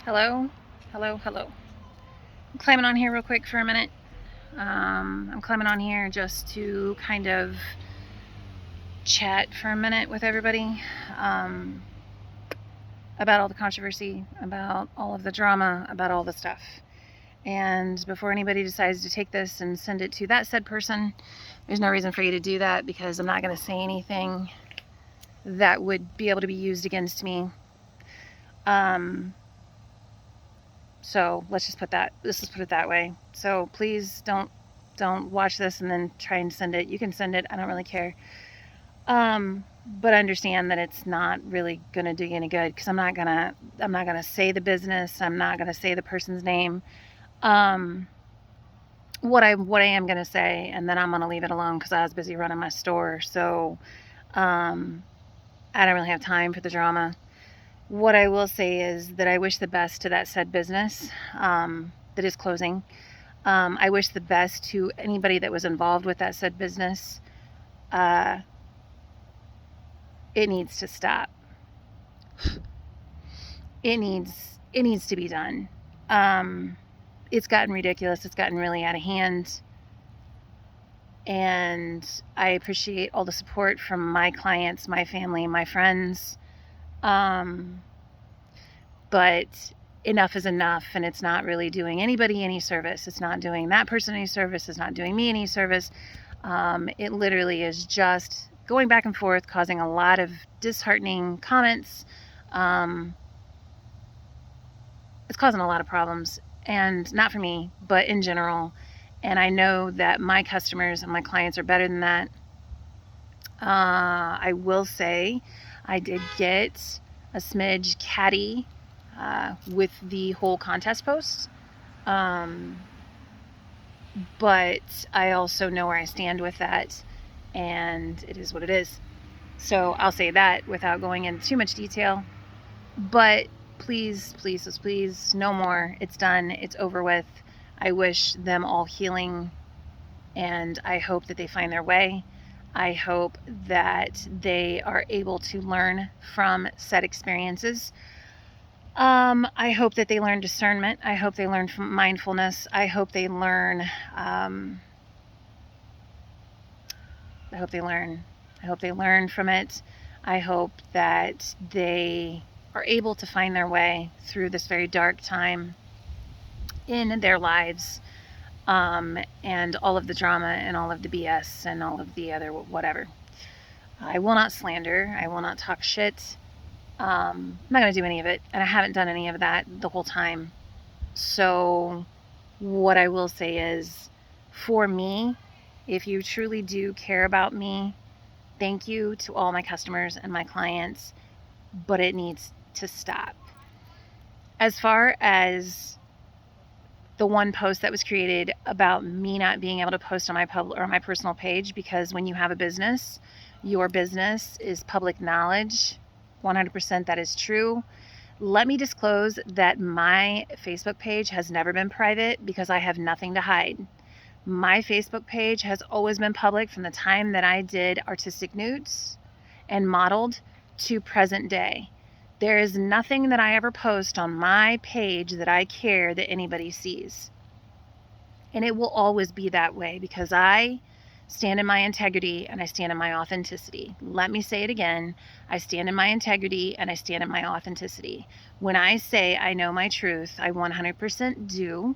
Hello, hello, hello. I'm climbing on here real quick for a minute. I'm climbing on here just to kind of chat for a minute with everybody about all the controversy, about all of the drama, about all the stuff. And before anybody decides to take this and send it to that said person, there's no reason for you to do that because I'm not going to say anything that would be able to be used against me. So let's just put it that way. So please don't watch this and then try and send it. You can send it. I don't really care. But understand that it's not really going to do you any good because I'm not going to say the business. I'm not going to say the person's name. What I am going to say, and then I'm going to leave it alone because I was busy running my store. So, I don't really have time for the drama. What I will say is that I wish the best to that said business that is closing. I wish the best to anybody that was involved with that said business. It needs to stop. It needs to be done. It's gotten ridiculous. It's gotten really out of hand. And I appreciate all the support from my clients, my family, my friends. But enough is enough, and it's not really doing anybody any service. It's not doing that person any service. It's not doing me any service. It literally is just going back and forth, causing a lot of disheartening comments. It's causing a lot of problems, and not for me, but in general. And I know that my customers and my clients are better than that. I will say I did get a smidge catty with the whole contest post. But I also know where I stand with that, and it is what it is. So I'll say that without going into too much detail. But please, no more. It's done. It's over with. I wish them all healing, and I hope that they find their way. I hope that they are able to learn from said experiences. I hope that they learn discernment. I hope they learn from mindfulness. I hope they learn. I hope they learn from it. I hope that they are able to find their way through this very dark time in their lives, and all of the drama and all of the BS and all of the other whatever. I will not slander. I will not talk shit. I'm not going to do any of it, and I haven't done any of that the whole time. So what I will say is, for me, if you truly do care about me, thank you to all my customers and my clients, but it needs to stop. As far as the one post that was created about me not being able to post on my public or my personal page, because when you have a business, your business is public knowledge. 100% that is true. Let me disclose that my Facebook page has never been private because I have nothing to hide. My Facebook page has always been public from the time that I did artistic nudes and modeled to present day. There is nothing that I ever post on my page that I care that anybody sees. And it will always be that way because I stand in my integrity and I stand in my authenticity. Let me say it again. I stand in my integrity and I stand in my authenticity. When I say I know my truth, I 100% do.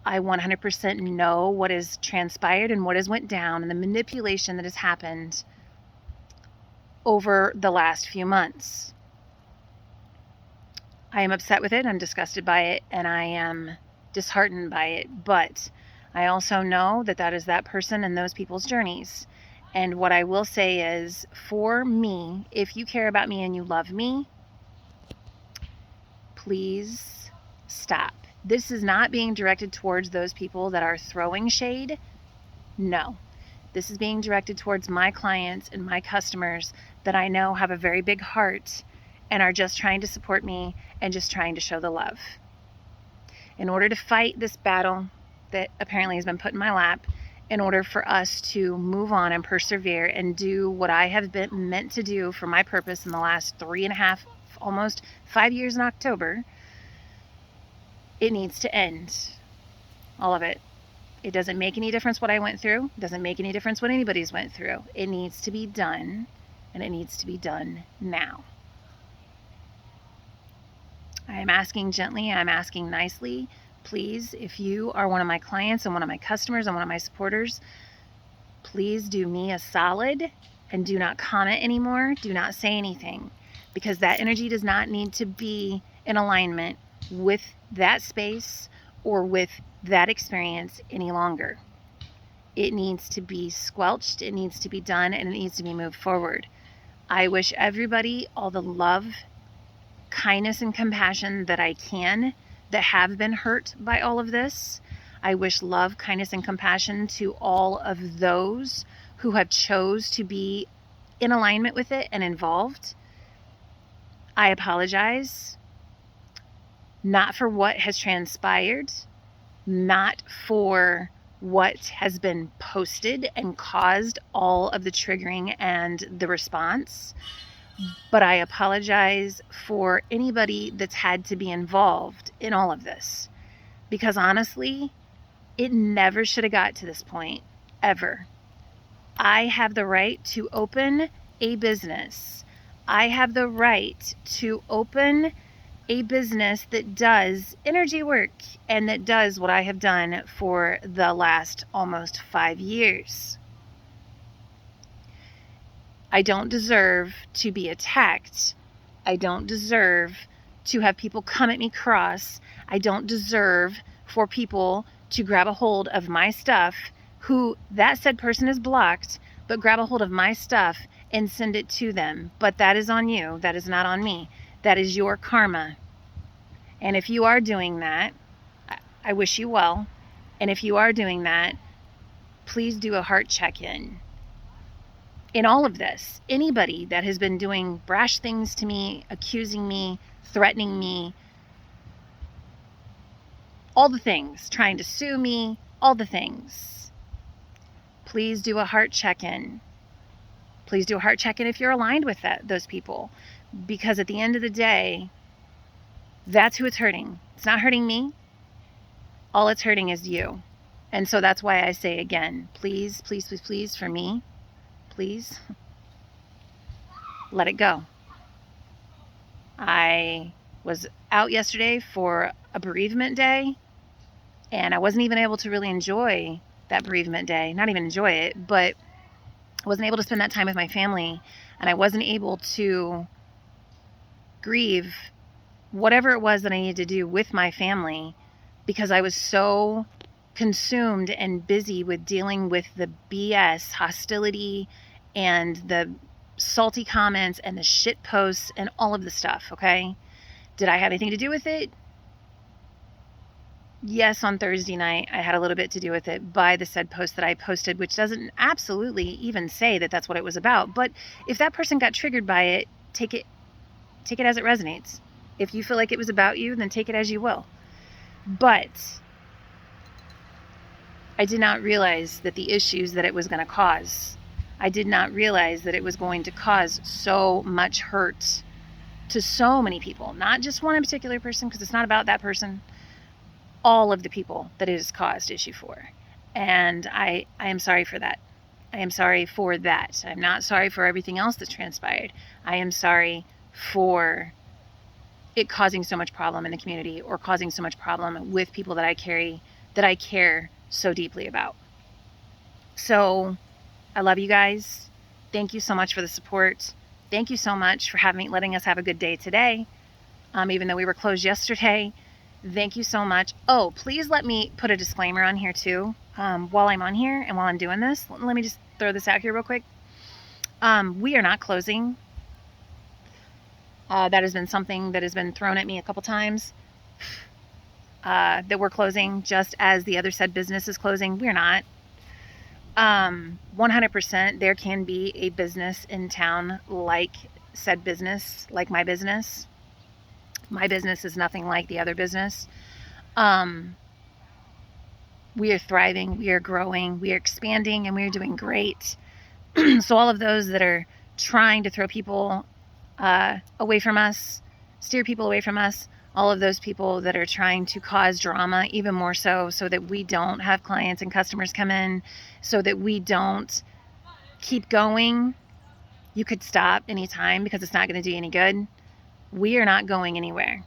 I 100% know what has transpired and what has went down and the manipulation that has happened over the last few months. I am upset with it, I'm disgusted by it, and I am disheartened by it, but I also know that that is that person and those people's journeys. And what I will say is, for me, if you care about me and you love me, please stop. This is not being directed towards those people that are throwing shade. No. This is being directed towards my clients and my customers that I know have a very big heart and are just trying to support me and just trying to show the love. In order to fight this battle that apparently has been put in my lap, in order for us to move on and persevere and do what I have been meant to do for my purpose in the last 3.5, almost 5 years in October, It needs to end. All of it. It doesn't make any difference what I went through. It doesn't make any difference what anybody's went through. It needs to be done, and it needs to be done now. I am asking gently, I'm asking nicely. Please, if you are one of my clients and one of my customers and one of my supporters, please do me a solid and do not comment anymore. Do not say anything, because that energy does not need to be in alignment with that space or with that experience any longer. It needs to be squelched, it needs to be done, and it needs to be moved forward. I wish everybody all the love, kindness, and compassion that I can that have been hurt by all of this. I wish love, kindness, and compassion to all of those who have chose to be in alignment with it and involved. I apologize, not for what has transpired, not for what has been posted and caused all of the triggering and the response, but I apologize for anybody that's had to be involved in all of this, because honestly, it never should have got to this point, ever. I have the right to open a business. I have the right to open a business that does energy work and that does what I have done for the last almost 5 years. I don't deserve to be attacked. I don't deserve to have people come at me cross. I don't deserve for people to grab a hold of my stuff, who that said person is blocked, but grab a hold of my stuff and send it to them. But that is on you. That is not on me. That is your karma. And if you are doing that, I wish you well. And if you are doing that, please do a heart check-in. In all of this, anybody that has been doing brash things to me, accusing me, threatening me, all the things, trying to sue me, all the things, please do a heart check-in. Please do a heart check-in if you're aligned with those people. Because at the end of the day, that's who it's hurting. It's not hurting me. All it's hurting is you. And so that's why I say again, please, please, please, please, for me, please, let it go. I was out yesterday for a bereavement day, and I wasn't even able to really enjoy that bereavement day. Not even enjoy it, but I wasn't able to spend that time with my family, and I wasn't able to grieve whatever it was that I needed to do with my family, because I was so consumed and busy with dealing with the BS, hostility, and the salty comments and the shit posts and all of the stuff, okay? Did I have anything to do with it? Yes, on Thursday night, I had a little bit to do with it by the said post that I posted, which doesn't absolutely even say that that's what it was about. But if that person got triggered by it, take it as it resonates. If you feel like it was about you, then take it as you will. But I did not realize that the issues that it was going to cause, I did not realize that it was going to cause so much hurt to so many people, not just one in particular person, because it's not about that person, all of the people that it has caused issue for. And I am sorry for that. I am sorry for that. I'm not sorry for everything else that's transpired. I am sorry for it causing so much problem in the community, or causing so much problem with people that I care so deeply about. So I love you guys. Thank you so much for the support. Thank you so much for letting us have a good day today. Even though we were closed yesterday. Thank you so much. Oh, please let me put a disclaimer on here too. While I'm on here and while I'm doing this, let me just throw this out here real quick. We are not closing. That has been something that has been thrown at me a couple times. That we're closing just as the other said business is closing. We're not. 100% there can be a business in town like said business, like my business. My business is nothing like the other business. We are thriving, we are growing, we are expanding, and we are doing great. So all of those that are trying to throw people away from us, steer people away from us all of those people that are trying to cause drama, even more so that we don't have clients and customers come in, so that we don't keep going. You could stop anytime because it's not going to do you any good. We are not going anywhere.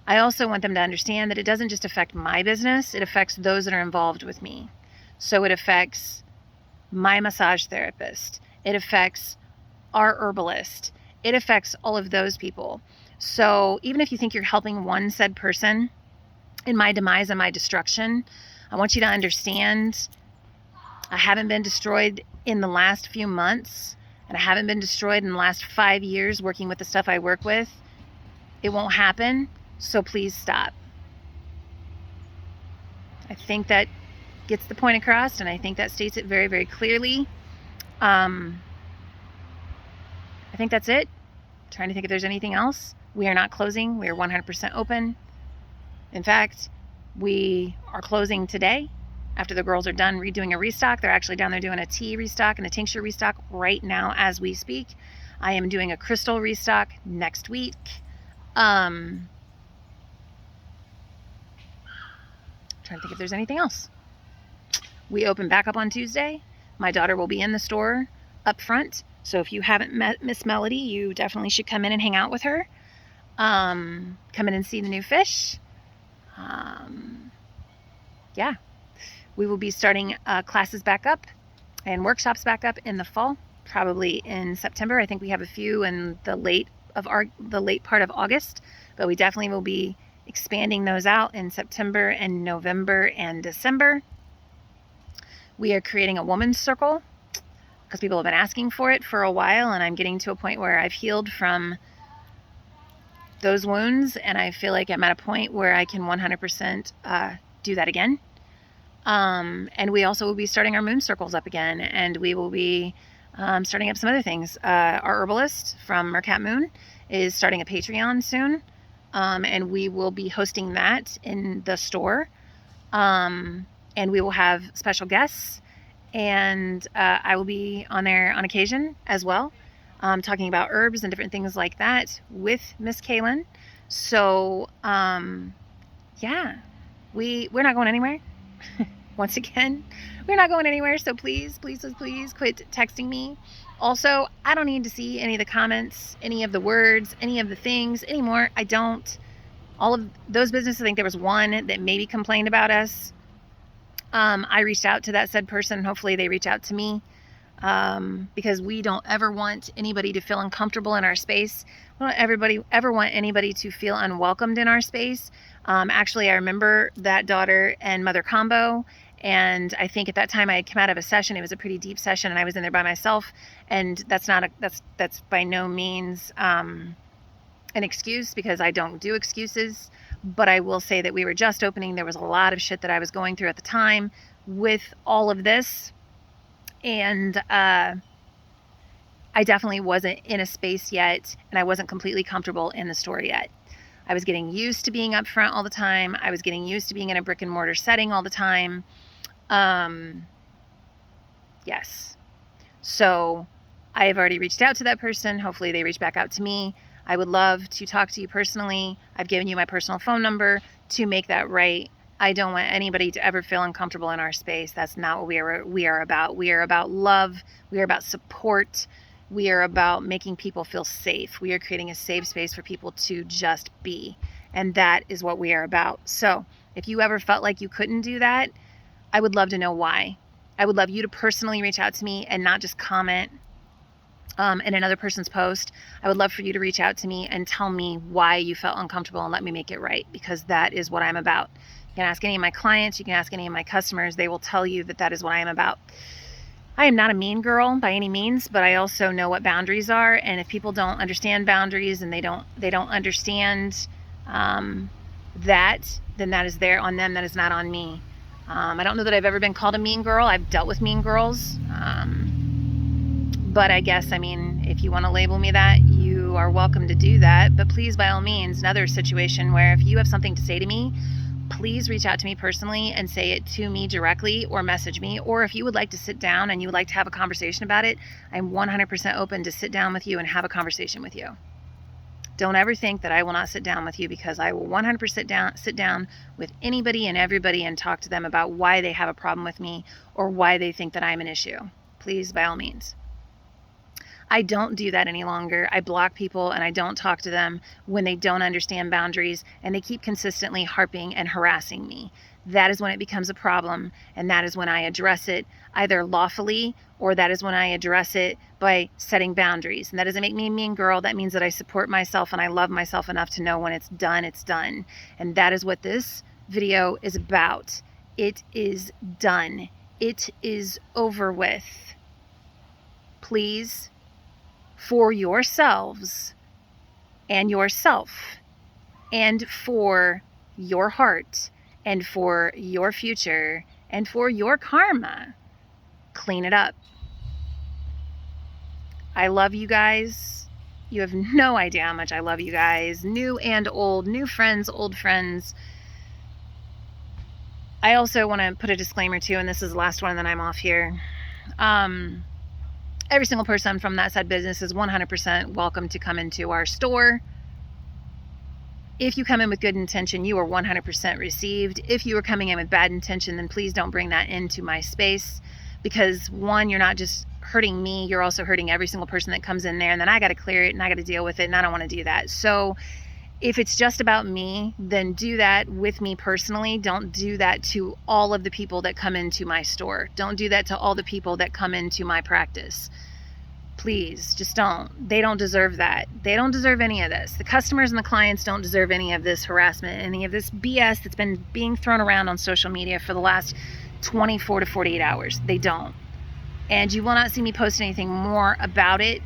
I also want them to understand that it doesn't just affect my business, it affects those that are involved with me. So it affects my massage therapist, it affects our herbalist, it affects all of those people. So even if you think you're helping one said person in my demise and my destruction, I want you to understand I haven't been destroyed in the last few months, and I haven't been destroyed in the last 5 years working with the stuff I work with. It won't happen, so please stop. I think that gets the point across, and I think that states it very, very clearly. I think that's it. I'm trying to think if there's anything else. We are not closing. We are 100% open. In fact, we are closing today. After the girls are done redoing a restock, they're actually down there doing a tea restock and a tincture restock right now as we speak. I am doing a crystal restock next week. Trying to think if there's anything else. We open back up on Tuesday. My daughter will be in the store up front. So if you haven't met Miss Melody, you definitely should come in and hang out with her. Come in and see the new fish. Yeah. We will be starting classes back up and workshops back up in the fall, probably in September. I think we have a few in the late part of August, but we definitely will be expanding those out in September and November and December. We are creating a woman's circle because people have been asking for it for a while, and I'm getting to a point where I've healed from those wounds, and I feel like I'm at a point where I can 100% do that again. And we also will be starting our moon circles up again, and we will be starting up some other things. Our herbalist from Mercat Moon is starting a Patreon soon, and we will be hosting that in the store, and we will have special guests, and I will be on there on occasion as well, talking about herbs and different things like that with Miss Kaylin. So yeah, we're not going anywhere. Once again, we're not going anywhere, so please quit texting me. Also, I don't need to see any of the comments, any of the words, any of the things anymore. I don't. All of those businesses, I think there was one that maybe complained about us. I reached out to that said person. Hopefully they reach out to me, because we don't ever want anybody to feel uncomfortable in our space. We don't ever want anybody to feel unwelcomed in our space. Actually, I remember that daughter and mother combo, and I think at that time I had come out of a session. It was a pretty deep session, and I was in there by myself, and that's by no means an excuse, because I don't do excuses. But I will say that we were just opening. There was a lot of shit that I was going through at the time with all of this, and I definitely wasn't in a space yet, and I wasn't completely comfortable in the store yet. I was getting used to being up front all the time. I was getting used to being in a brick and mortar setting all the time. Yes. So I have already reached out to that person. Hopefully they reach back out to me. I would love to talk to you personally. I've given you my personal phone number to make that right. I don't want anybody to ever feel uncomfortable in our space. That's not what we are about. We are about love. We are about support. We are about making people feel safe. We are creating a safe space for people to just be. And that is what we are about. So if you ever felt like you couldn't do that, I would love to know why. I would love you to personally reach out to me and not just comment in another person's post. I would love for you to reach out to me and tell me why you felt uncomfortable and let me make it right, because that is what I'm about. You can ask any of my clients, you can ask any of my customers, they will tell you that that is what I am about. I am not a mean girl by any means, but I also know what boundaries are, and if people don't understand boundaries and they don't understand that, then that is there on them, that is not on me. I don't know that I've ever been called a mean girl. I've dealt with mean girls. But I guess, I mean, if you want to label me that, you are welcome to do that. But please, by all means, another situation where if you have something to say to me, please reach out to me personally and say it to me directly, or message me. Or if you would like to sit down and you would like to have a conversation about it, I'm 100% open to sit down with you and have a conversation with you. Don't ever think that I will not sit down with you, because I will 100% sit down with anybody and everybody and talk to them about why they have a problem with me or why they think that I'm an issue. Please, by all means. I don't do that any longer. I block people and I don't talk to them when they don't understand boundaries and they keep consistently harping and harassing me. That is when it becomes a problem, and that is when I address it either lawfully, or that is when I address it by setting boundaries. And that doesn't make me a mean girl. That means that I support myself and I love myself enough to know when it's done, it's done. And that is what this video is about. It is done. It is over with. Please, for yourselves and yourself, and for your heart, and for your future, and for your karma, clean it up. I love you guys. You have no idea how much I love you guys. New and old, new friends, old friends. I also want to put a disclaimer too, and this is the last one, then I'm off here. Every single person from That Said Business is 100% welcome to come into our store. If you come in with good intention, you are 100% received. If you are coming in with bad intention, then please don't bring that into my space, because one, you're not just hurting me, you're also hurting every single person that comes in there, and then I got to clear it and I got to deal with it, and I don't want to do that. So if it's just about me, then do that with me personally. Don't do that to all of the people that come into my store. Don't do that to all the people that come into my practice. Please, just don't. They don't deserve that. They don't deserve any of this. The customers and the clients don't deserve any of this harassment, any of this BS that's been being thrown around on social media for the last 24 to 48 hours. They don't. And you will not see me post anything more about it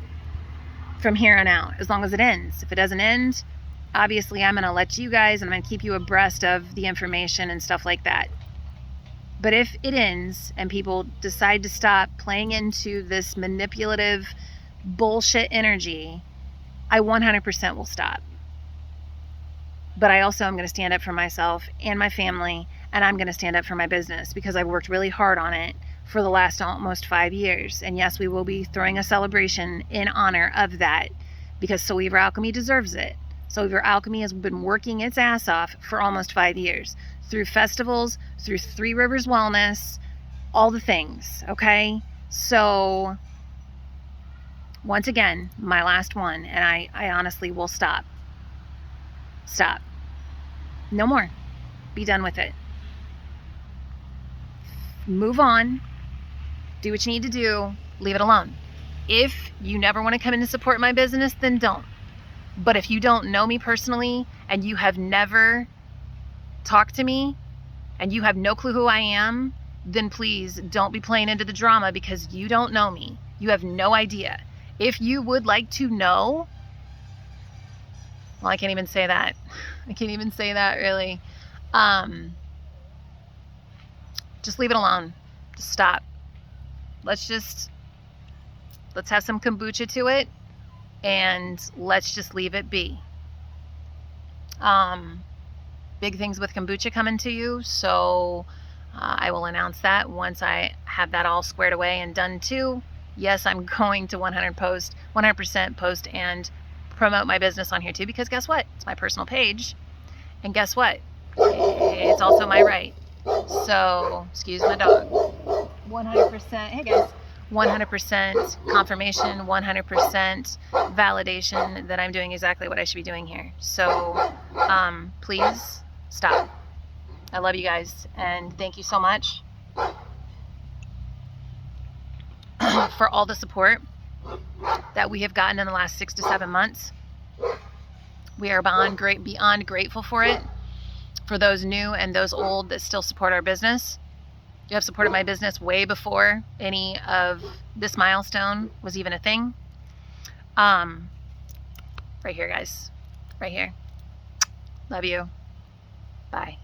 from here on out, as long as it ends. If it doesn't end, obviously I'm going to let you guys, and I'm going to keep you abreast of the information and stuff like that. But if it ends and people decide to stop playing into this manipulative bullshit energy, I 100% will stop. But I also am going to stand up for myself and my family, and I'm going to stand up for my business, because I've worked really hard on it for the last almost 5 years. And yes, we will be throwing a celebration in honor of that, because Soul Weaver Alchemy deserves it. Soul Weaver Alchemy has been working its ass off for almost 5 years, through festivals, through Three Rivers Wellness, all the things, okay? So, once again, my last one, and I honestly will stop. Stop. No more. Be done with it. Move on. Do what you need to do. Leave it alone. If you never want to come in and support my business, then don't. But if you don't know me personally, and you have never talked to me, and you have no clue who I am, then please don't be playing into the drama, because you don't know me. You have no idea. If you would like to know, well, I can't even say that. I can't even say that, really. Just leave it alone. Just stop. Let's have some kombucha to it, and let's just leave it be. Big things with kombucha coming to you, so I will announce that once I have that all squared away and done too. Yes, I'm going to 100% post and promote my business on here too, because guess what? It's my personal page, and guess what? It's also my right. So, excuse my dog. 100%, hey guys, 100% confirmation, 100% validation that I'm doing exactly what I should be doing here. So, please stop. I love you guys, and thank you so much for all the support that we have gotten in the last 6 to 7 months. We are beyond grateful for it. For those new and those old that still support our business. You have supported my business way before any of this milestone was even a thing. Right here, guys. Right here. Love you. Bye.